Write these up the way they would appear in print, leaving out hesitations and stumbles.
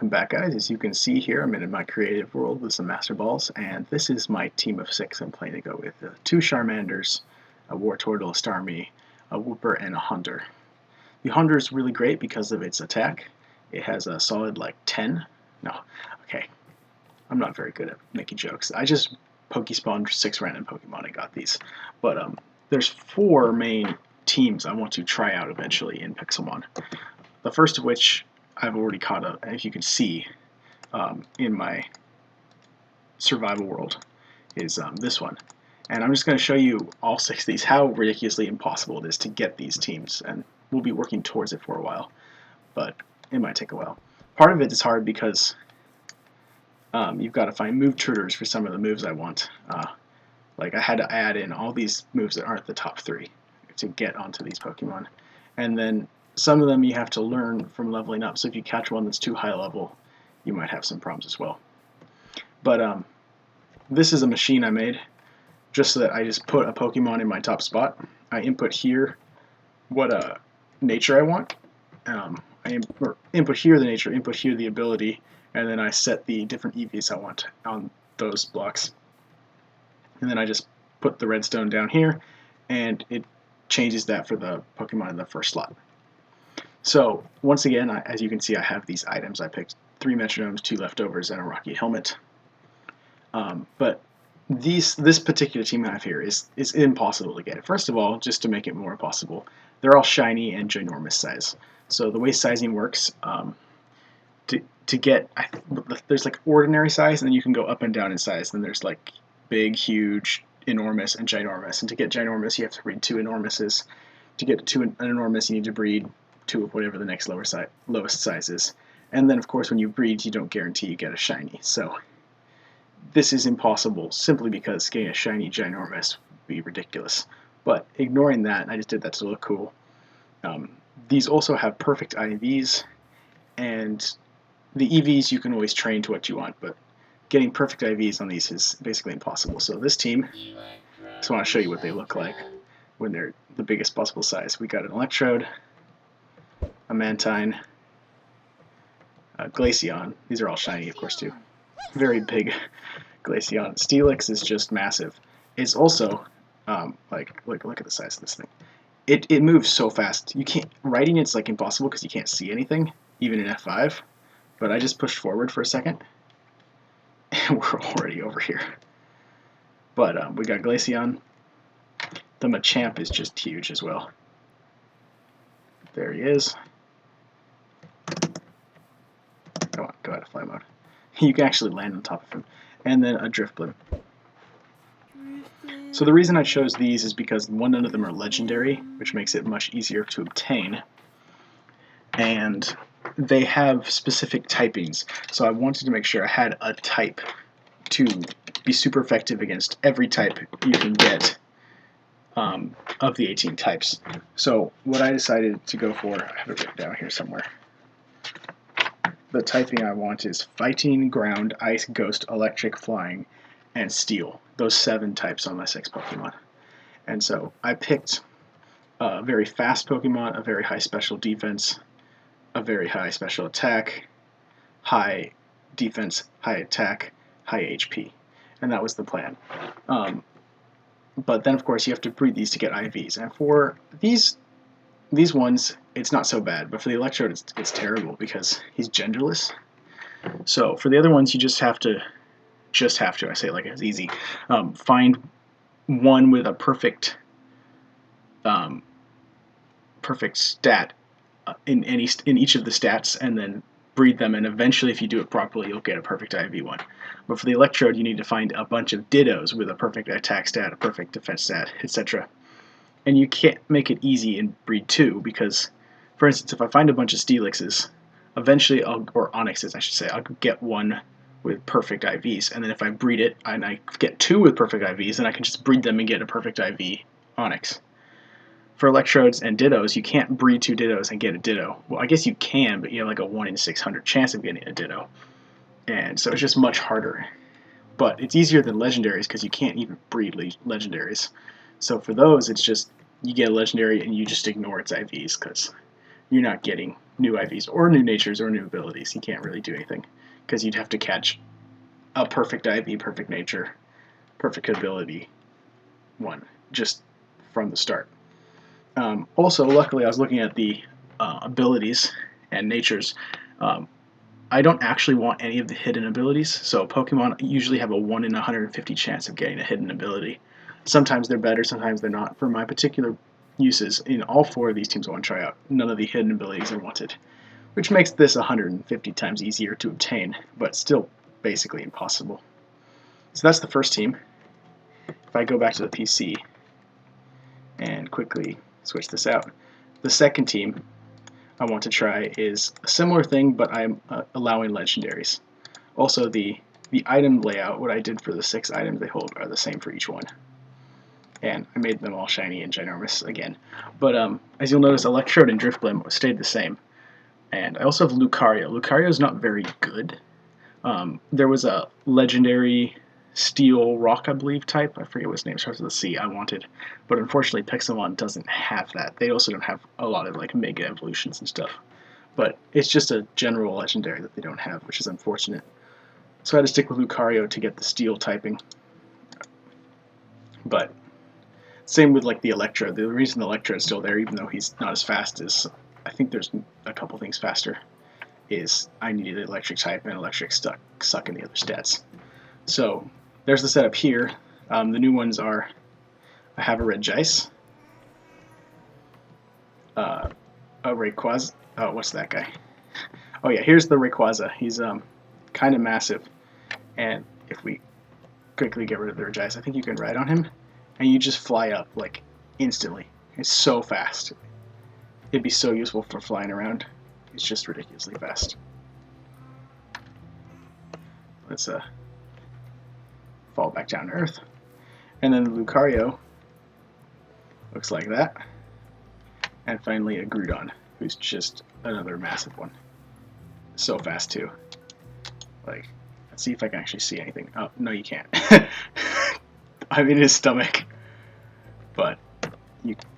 Welcome back, guys. As you can see here, I'm in my creative world with some Master Balls, and this is my team of 6 I'm playing to go with. 2 Charmanders, a Wartortle, a Starmie, a Wooper, and a Hunter. The Hunter is really great because of its attack. It has a solid, like, 10. No, okay. I'm not very good at making jokes. I just Pokespawned 6 random Pokemon and got these. But there's 4 main teams I want to try out eventually in Pixelmon. The first of which I've already caught up, as you can see in my survival world, is this one. And I'm just going to show you all 6 of these, how ridiculously impossible it is to get these teams, and we'll be working towards it for a while, but it might take a while. Part of it is hard because you've got to find move tutors for some of the moves I want. Like I had to add in all these moves that aren't the top 3 to get onto these Pokemon. And then some of them you have to learn from leveling up, so if you catch one that's too high level, you might have some problems as well. But this is a machine I made just so that I just put a Pokemon in my top spot. I input here what nature I want. Input here the nature, input here the ability, and then I set the different EVs I want on those blocks. And then I just put the redstone down here, and it changes that for the Pokemon in the first slot. So, once again, as you can see, I have these items. I picked 3 Metronomes, 2 Leftovers, and a Rocky Helmet. But this particular team I have here is impossible to get. First of all, just to make it more impossible, they're all shiny and ginormous size. So the way sizing works, to get, there's like ordinary size, and then you can go up and down in size. Then there's like big, huge, enormous, and ginormous. And to get ginormous, you have to breed 2 enormouses. To get to an enormous, you need to breed 2 of whatever the next lowest size is. And then, of course, when you breed, you don't guarantee you get a shiny. So this is impossible simply because getting a shiny ginormous would be ridiculous. But ignoring that, I just did that to look cool. These also have perfect IVs, and the EVs you can always train to what you want, but getting perfect IVs on these is basically impossible. So this team, I just want to show you what they look like when they're the biggest possible size. We got an Electrode, a Mantine, a Glaceon. These are all shiny, of course, too. Very big Glaceon. Steelix is just massive. It's also look at the size of this thing. It moves so fast. You can't writing it's like impossible because you can't see anything, even in F5. But I just pushed forward for a second, and we're already over here. But we got Glaceon. The Machamp is just huge as well. There he is. Come on, go out of fly mode. You can actually land on top of him. And then a Drifblim. So the reason I chose these is because none of them are legendary, which makes it much easier to obtain. And they have specific typings, so I wanted to make sure I had a type to be super effective against every type you can get of the 18 types. So what I decided to go for, I have it written down here somewhere. The typing I want is Fighting, Ground, Ice, Ghost, Electric, Flying, and Steel. Those 7 types on my 6 Pokemon. And so I picked a very fast Pokemon, a very high special defense, a very high special attack, high defense, high attack, high HP. And that was the plan. But then, of course, you have to breed these to get IVs. And for these ones, it's not so bad, but for the Electrode, it's terrible because he's genderless. So for the other ones, you just have to, I say it like it's easy, find one with a perfect stat in each of the stats, and then breed them, and eventually, if you do it properly, you'll get a perfect IV one. But for the Electrode, you need to find a bunch of Dittos with a perfect attack stat, a perfect defense stat, etc. And you can't make it easy in breed 2 because, for instance, if I find a bunch of Steelixes, eventually, or Onyxes, I should say, I'll get one with perfect IVs, and then if I breed it and I get 2 with perfect IVs, then I can just breed them and get a perfect IV Onyx. For Electrodes and Dittos, you can't breed 2 Dittos and get a Ditto. Well, I guess you can, but you have like a 1 in 600 chance of getting a Ditto. And so it's just much harder. But it's easier than Legendaries because you can't even breed Legendaries. So for those, it's just you get a Legendary and you just ignore its IVs because you're not getting new IVs or new natures or new abilities. He can't really do anything because you'd have to catch a perfect IV, perfect nature, perfect ability one just from the start. Also, luckily, I was looking at the abilities and natures. I don't actually want any of the hidden abilities, so Pokemon usually have a 1 in 150 chance of getting a hidden ability. Sometimes they're better, sometimes they're not. For my particular uses, in all 4 of these teams I want to try out, none of the hidden abilities are wanted, which makes this 150 times easier to obtain, but still basically impossible. So that's the first team. If I go back to the PC and quickly switch this out, the second team I want to try is a similar thing, but I'm allowing legendaries. Also, the item layout, what I did for the 6 items they hold, are the same for each one. And I made them all shiny and ginormous again. But as you'll notice, Electrode and Drifblim stayed the same. And I also have Lucario. Lucario is not very good. There was a legendary Steel Rock, I believe, type. I forget what his name starts with a C I wanted. But unfortunately, Pixelmon doesn't have that. They also don't have a lot of like mega evolutions and stuff. But it's just a general legendary that they don't have, which is unfortunate. So I had to stick with Lucario to get the Steel typing. But same with like the Electro. The reason the Electro is still there, even though he's not as fast as, I think there's a couple things faster, is I needed electric type and electric suck in the other stats. So there's the setup here. The new ones are, I have a Regice, a Rayquaza. Oh, what's that guy? Oh yeah, here's the Rayquaza. He's kind of massive, and if we quickly get rid of the Regice, I think you can ride on him, and you just fly up like instantly. It's so fast. It'd be so useful for flying around. It's just ridiculously fast. Let's fall back down to Earth. And then the Lucario looks like that. And finally a Groudon, who's just another massive one. So fast too. Like, let's see if I can actually see anything. Oh, no you can't. I'm in his stomach. But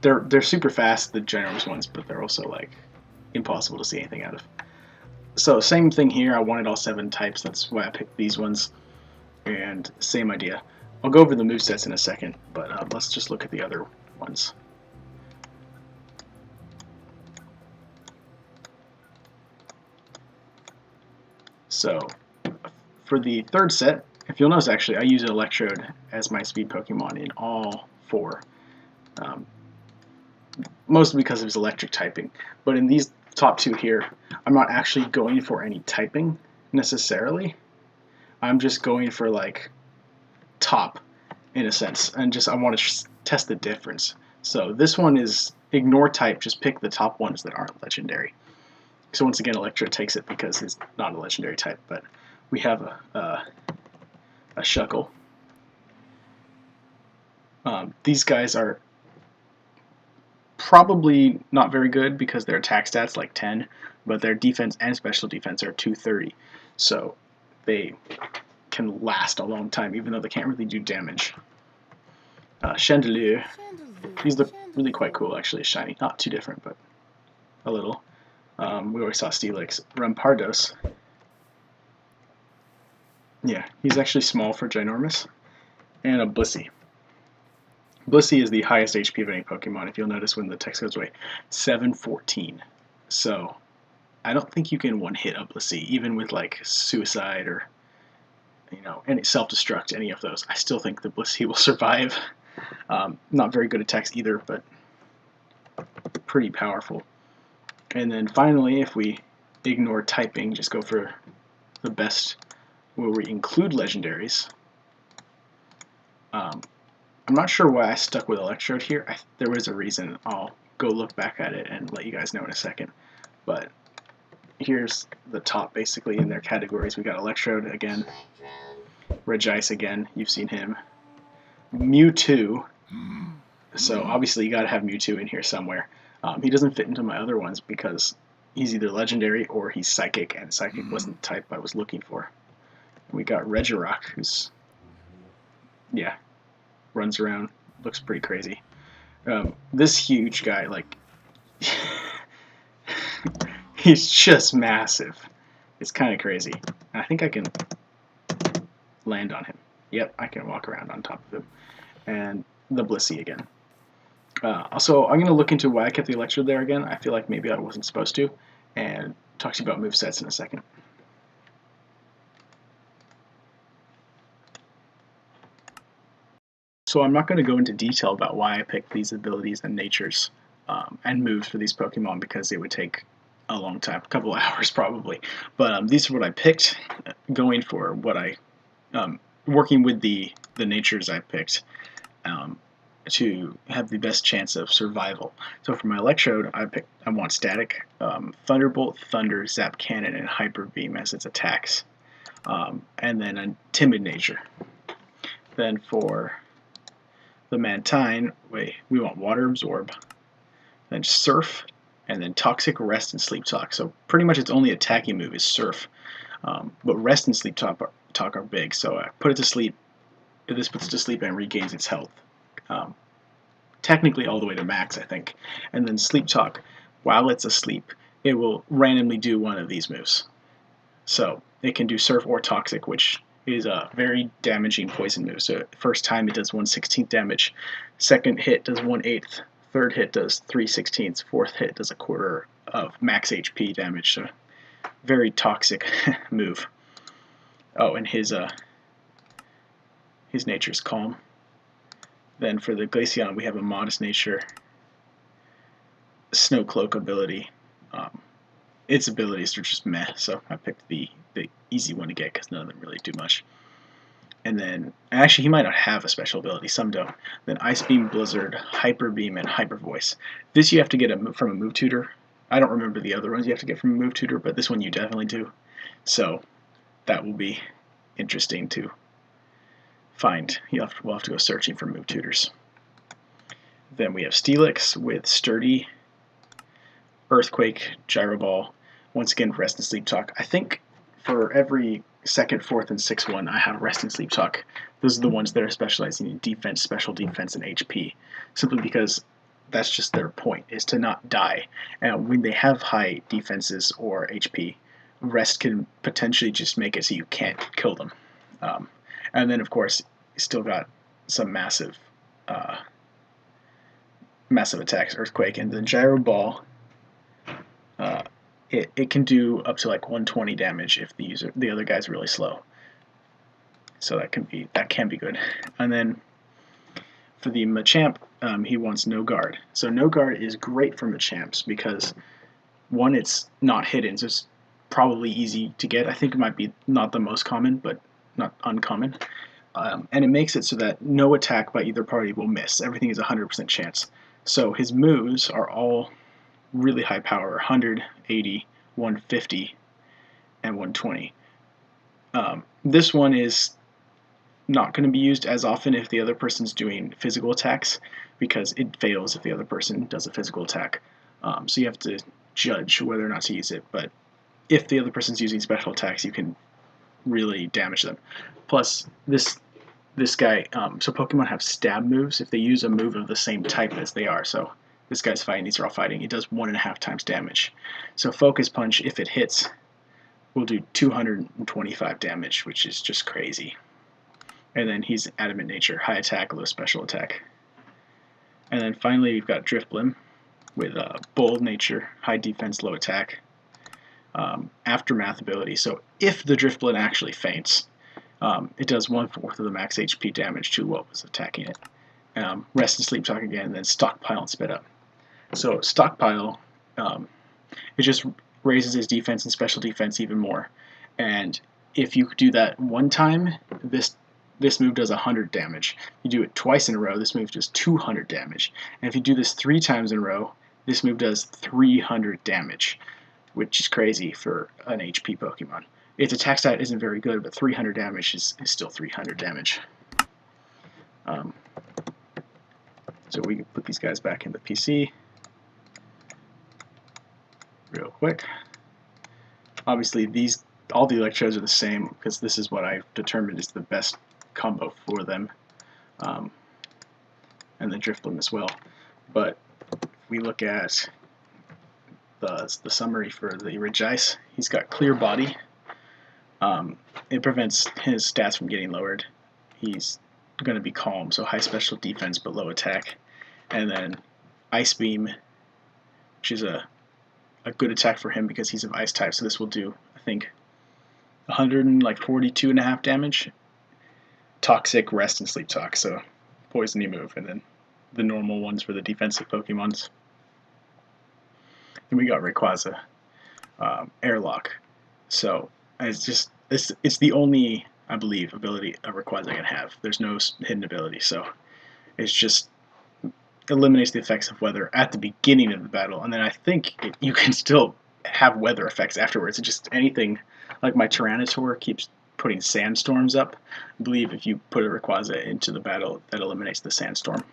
they're super fast, the ginormous ones, but they're also like impossible to see anything out of. So same thing here, I wanted all 7 types, that's why I picked these ones. And same idea. I'll go over the movesets in a second, but let's just look at the other ones. So for the third set, if you'll notice actually, I use Electrode as my speed Pokemon in all 4. Mostly because of his electric typing. But in these top 2 here, I'm not actually going for any typing necessarily. I'm just going for like top in a sense, and just I want to test the difference. So this one is ignore type, just pick the top ones that aren't legendary. So once again, Electro takes it because it's not a legendary type, but we have a Shuckle. These guys are probably not very good because their attack stats like 10, but their defense and special defense are 230. So they can last a long time, even though they can't really do damage. Chandelure, these look really quite cool actually, shiny. Not too different, but a little. We always saw Steelix. Rampardos, yeah, he's actually small for ginormous. And a Blissey. Blissey is the highest HP of any Pokemon, if you'll notice when the text goes away. 714. So I don't think you can one-hit a Blissey, even with like Suicide or any self-destruct, any of those. I still think the Blissey will survive. Not very good attacks either, but pretty powerful. And then finally, if we ignore typing, just go for the best where we include legendaries. I'm not sure why I stuck with Electrode here. There was a reason. I'll go look back at it and let you guys know in a second. But here's the top, basically, in their categories. We got Electrode again, Regice again, you've seen him, Mewtwo, so obviously you gotta have Mewtwo in here somewhere. He doesn't fit into my other ones because he's either legendary or he's psychic, and psychic wasn't the type I was looking for. We got Regirock, who's, yeah, runs around, looks pretty crazy. This huge guy, like, He's just massive. It's kind of crazy. I think I can land on him. Yep, I can walk around on top of him. And the Blissey again. Also, I'm going to look into why I kept the Electrode there again. I feel like maybe I wasn't supposed to. And talk to you about movesets in a second. So I'm not going to go into detail about why I picked these abilities and natures and moves for these Pokemon because it would take a long time, a couple of hours probably. But these are what I picked, going for what I, working with the natures I picked to have the best chance of survival. So for my Electrode, I want Static, Thunderbolt, Thunder, Zap Cannon, and Hyper Beam as its attacks, and then a Timid nature. Then for the Mantine, we want Water Absorb, then Surf, and then Toxic, Rest, and Sleep Talk. So pretty much its only attacking move is Surf, but Rest and Sleep Talk are big. So I put it to sleep. This puts it to sleep and regains its health. Technically all the way to max, I think. And then Sleep Talk, while it's asleep, it will randomly do one of these moves. So it can do Surf or Toxic, which is a very damaging poison move. So first time it does 1/16 damage, second hit does 1/8, third hit does 3/16, fourth hit does a quarter of max HP damage. So very toxic move. Oh, and his nature is Calm. Then for the Glaceon, we have a Modest nature, Snow Cloak ability. Its abilities are just meh, so I picked the easy one to get because none of them really do much. And then, actually, he might not have a special ability, some don't. Then Ice Beam, Blizzard, Hyper Beam, and Hyper Voice. This you have to get from a move tutor. I don't remember the other ones you have to get from a move tutor, but this one you definitely do. So that will be interesting to find. We'll have to go searching for move tutors. Then we have Steelix with Sturdy, Earthquake, Gyro Ball. Once again, Rest and Sleep Talk. I think for every second, fourth, and sixth one, I have Rest and Sleep Talk. Those are the ones that are specializing in defense, special defense, and HP. Simply because that's just their point, is to not die. And when they have high defenses or HP, Rest can potentially just make it so you can't kill them. And then, of course, you still got some massive attacks, Earthquake, and then Gyro Ball. It can do up to like 120 damage if the other guy's really slow. So that can be good. And then for the Machamp, he wants No Guard. So No Guard is great for Machamps because one, it's not hidden, so it's probably easy to get. I think it might be not the most common, but not uncommon. And it makes it so that no attack by either party will miss. Everything is 100% chance. So his moves are all really high power, 100, 80, 150, and 120. This one is not going to be used as often if the other person's doing physical attacks because it fails if the other person does a physical attack. So you have to judge whether or not to use it, but if the other person's using special attacks, you can really damage them. Plus, this guy, so Pokemon have stab moves if they use a move of the same type as they are. So this guy's fighting, these are all fighting. It does 1.5 times damage. So Focus Punch, if it hits, will do 225 damage, which is just crazy. And then he's Adamant Nature, high attack, low special attack. And then finally we've got Drifblim with Bold Nature, high defense, low attack. Aftermath ability, so if the Drifblim actually faints, it does 1/4 of the max HP damage to what was attacking it. Rest and Sleep Talk again, and then Stockpile and Spit Up. So Stockpile, it just raises his defense and special defense even more. And if you do that one time, this move does 100 damage. You do it twice in a row, this move does 200 damage. And if you do this 3 times in a row, this move does 300 damage, which is crazy for an HP Pokemon. Its attack stat isn't very good, but 300 damage is still 300 damage. So we can put these guys back in the PC real quick. Obviously, all the Electrodes are the same because this is what I've determined is the best combo for them, and the Drifblim as well. But if we look at the summary for the Regice. He's got clear body. It prevents his stats from getting lowered. He's going to be calm, so high special defense but low attack. And then Ice Beam, which is a good attack for him because he's of Ice type, so this will do, I think, 142.5 damage. Toxic, Rest, and Sleep Talk, so poisony move, and then the normal ones for the defensive Pokemons. Then we got Rayquaza, Airlock. So it's the only, I believe, ability a Rayquaza can have. There's no hidden ability, so it's just eliminates the effects of weather at the beginning of the battle, and then I think you can still have weather effects afterwards. It's just anything, like my Tyranitar keeps putting sandstorms up. I believe if you put a Rayquaza into the battle, that eliminates the sandstorm.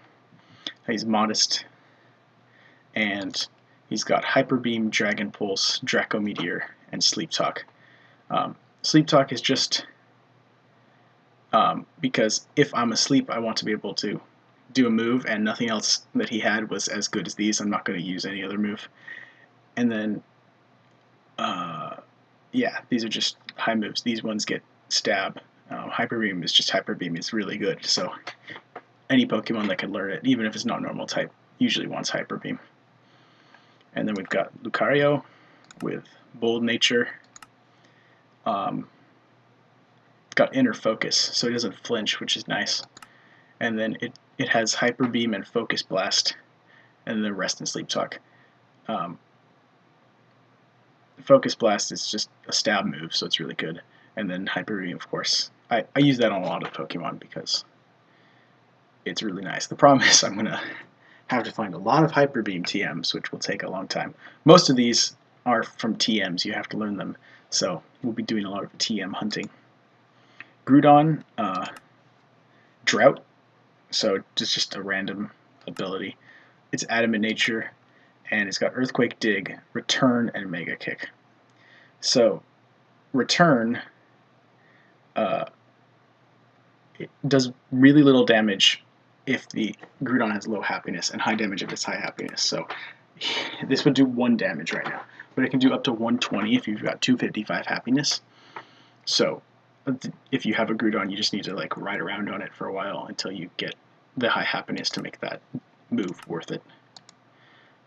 He's modest, and he's got Hyper Beam, Dragon Pulse, Draco Meteor, and Sleep Talk. Sleep Talk is just because if I'm asleep, I want to be able to do a move, and nothing else that he had was as good as these. I'm not going to use any other move. And then, yeah, these are just high moves. These ones get Stab. Hyper Beam is just Hyper Beam. It's really good. So any Pokemon that can learn it, even if it's not normal type, usually wants Hyper Beam. And then we've got Lucario with Bold Nature. It's got Inner Focus, so it doesn't flinch, which is nice. And then it has Hyper Beam and Focus Blast, and then Rest and Sleep Talk. Focus Blast is just a stab move, so it's really good. And then Hyper Beam, of course. I use that on a lot of Pokemon because it's really nice. The problem is I'm going to have to find a lot of Hyper Beam TMs, which will take a long time. Most of these are from TMs. You have to learn them, so we'll be doing a lot of TM hunting. Groudon, Drought, so it's just a random ability. It's Adamant Nature, and it's got Earthquake, Dig, Return, and Mega Kick. So, Return, it does really little damage if the Groudon has low happiness, and high damage if it's high happiness. So, this would do 1 damage right now, but it can do up to 120 if you've got 255 happiness. So, if you have a Groudon, you just need to like ride around on it for a while until you get the high happiness to make that move worth it.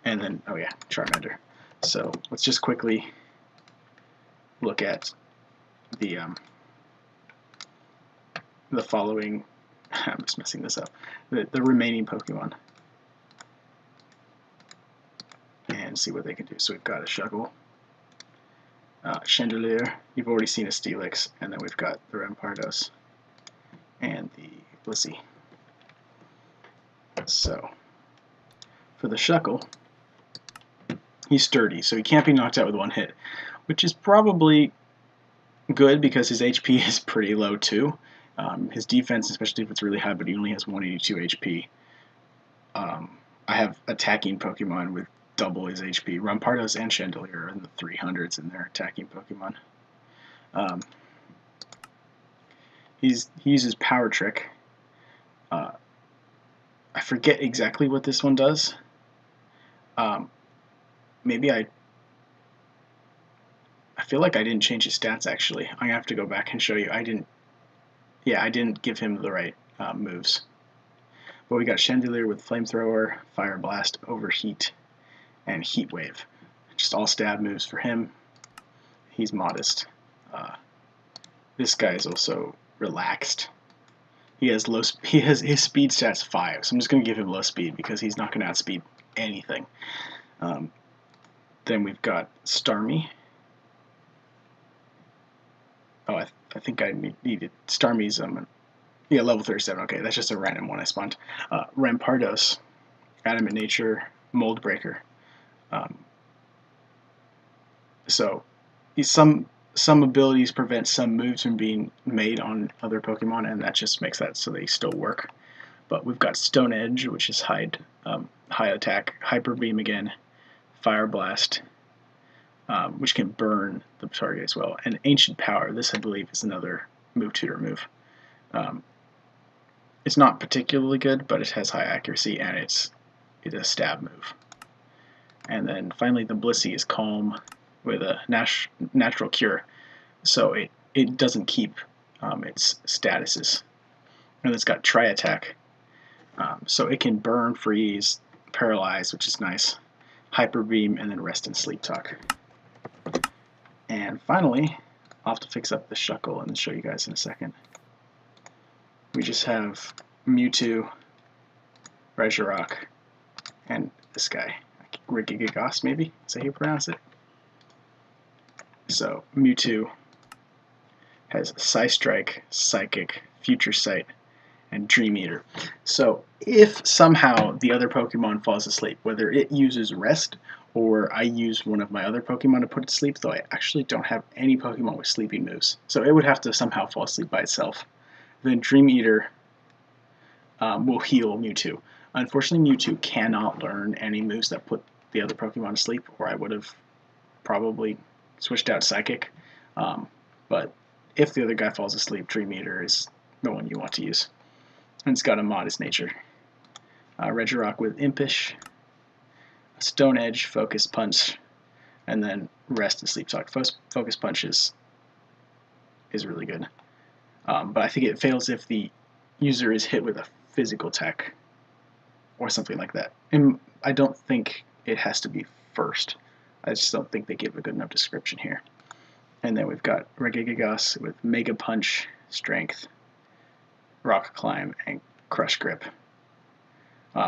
And then, oh yeah, Charmander. So let's just quickly look at the following. I'm just messing this up. The remaining Pokemon, and see what they can do. So we've got a Shuggle, Chandelier. You've already seen a Steelix, and then we've got the Rampardos and the Blissey. So for the Shuckle, he's sturdy, so he can't be knocked out with 1 hit, which is probably good because his HP is pretty low too. His defense, especially if it's really high, but he only has 182 HP. I have attacking Pokemon with double his HP. Rampardos and Chandelier are in the 300s, and they're attacking Pokemon. He uses Power Trick. I forget exactly what this one does. Maybe I feel like I didn't change his stats actually. I'm gonna have to go back and show you. I didn't give him the right moves. But we got Chandelier with Flamethrower, Fire Blast, Overheat, and Heat Wave. Just all stab moves for him. He's modest. This guy is also relaxed. His speed stats 5, so I'm just gonna give him low speed because he's not gonna outspeed anything. Then we've got Starmie. Oh, I think I needed Starmie's yeah, level 37. Okay, that's just a random one I spawned. Rampardos, Adamant Nature, Mold Breaker. So some abilities prevent some moves from being made on other Pokemon, and that just makes that so they still work. But we've got Stone Edge, which is high attack, Hyper Beam again, Fire Blast, which can burn the target as well, and Ancient Power. This, I believe, is another move tutor move. It's not particularly good, but it has high accuracy, and it's a stab move. And then finally the Blissey is calm with a natural cure, so it doesn't keep its statuses. And it's got tri-attack, so it can burn, freeze, paralyze, which is nice, hyper beam, and then rest and sleep talk. And finally, I'll have to fix up the Shuckle and show you guys in a second. We just have Mewtwo, Regirock, and this guy, Regigigas, maybe? Is that how you pronounce it? So Mewtwo has Psystrike, Psychic, Future Sight, and Dream Eater. So if somehow the other Pokemon falls asleep, whether it uses Rest or I use one of my other Pokemon to put it to sleep, though I actually don't have any Pokemon with sleeping moves, so it would have to somehow fall asleep by itself, then Dream Eater will heal Mewtwo. Unfortunately, Mewtwo cannot learn any moves that put the other Pokemon to sleep, or I would have probably switched out Psychic. But if the other guy falls asleep, Dream Eater is the one you want to use. And it's got a modest nature. Regirock with Impish, Stone Edge, Focus Punch, and then Rest and Sleep Talk. Focus Punch is really good. But I think it fails if the user is hit with a physical attack or something like that. And I don't think it has to be first. I just don't think they give a good enough description here. And then we've got Regigigas with Mega Punch, Strength, Rock Climb, and Crush Grip,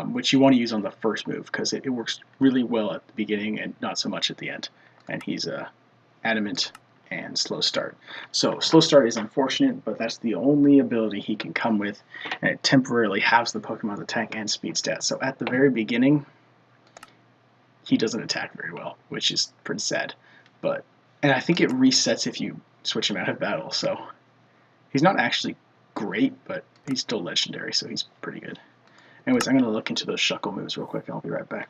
which you want to use on the first move because it works really well at the beginning and not so much at the end. And he's Adamant and Slow Start. So Slow Start is unfortunate, but that's the only ability he can come with, and it temporarily halves the Pokemon's attack and speed stats. So at the very beginning, he doesn't attack very well, which is pretty sad. And I think it resets if you switch him out of battle, so he's not actually great, but he's still legendary, so he's pretty good. Anyways, I'm going to look into those Shuckle moves real quick, and I'll be right back.